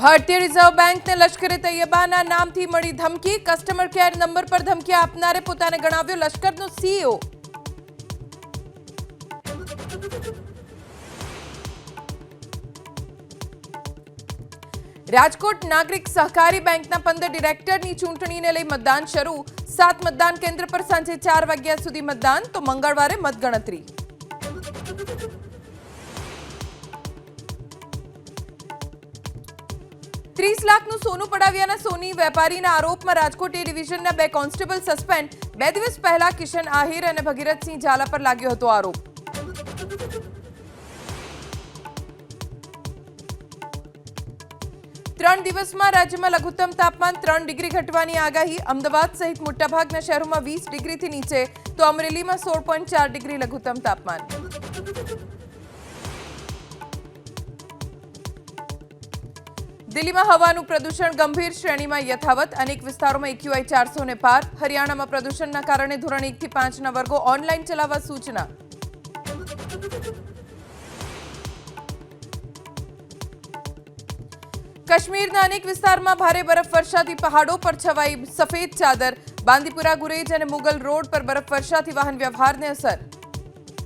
ભારતીય રિઝર્વ બેંકને લશ્કરે તૈયબાના નામથી મળી ધમકી. કસ્ટમર કેર નંબર પર ધમકી આપનારે પોતાને ગણાવ્યો લશ્કરનો સીઈઓ. રાજકોટ નાગરિક સહકારી બેંકના 15 ડિરેક્ટરની ચૂંટણીને લઈ મતદાન શરૂ. 7 મતદાન કેન્દ્ર પર સાંજે 4 વાગ્યા સુધી મતદાન, તો મંગળવારે મતગણતરી. ₹30 લાખનું સોનું પડાવ્યાના સોની વેપારીના આરોપમાં રાજકોટ એ ડિવિઝનના 2 કોન્સ્ટેબલ સસ્પેન્ડ. 2 દિવસ પહેલા કિશન આહિર અને ભગીરથસિંહ ઝાલા પર લાગ્યો હતો આરોપ. ત્રણ દિવસમાં રાજ્યમાં લઘુત્તમ તાપમાન 3 ડિગ્રી ઘટવાની આગાહી. અમદાવાદ સહિત મોટાભાગના શહેરોમાં 20 ડિગ્રીથી નીચે, તો અમરેલીમાં 16.4 ડિગ્રી લઘુત્તમ તાપમાન. દિલ્હીમાં હવાનું પ્રદૂષણ ગંભીર શ્રેણીમાં યથાવત. અનેક વિસ્તારોમાં AQI 400 ને પાર. હરિયાણામાં પ્રદૂષણના કારણે ધોરણ 1 થી 5ના વર્ગો ઓનલાઈન ચલાવવા સૂચના. કાશ્મીરના અનેક વિસ્તારમાં ભારે બરફવર્ષાથી પહાડો પર છવાઈ સફેદ ચાદર. બાંદીપુરા, ગુરેજ અને મુગલ રોડ પર બરફવર્ષાથી વાહન વ્યવહારને અસર.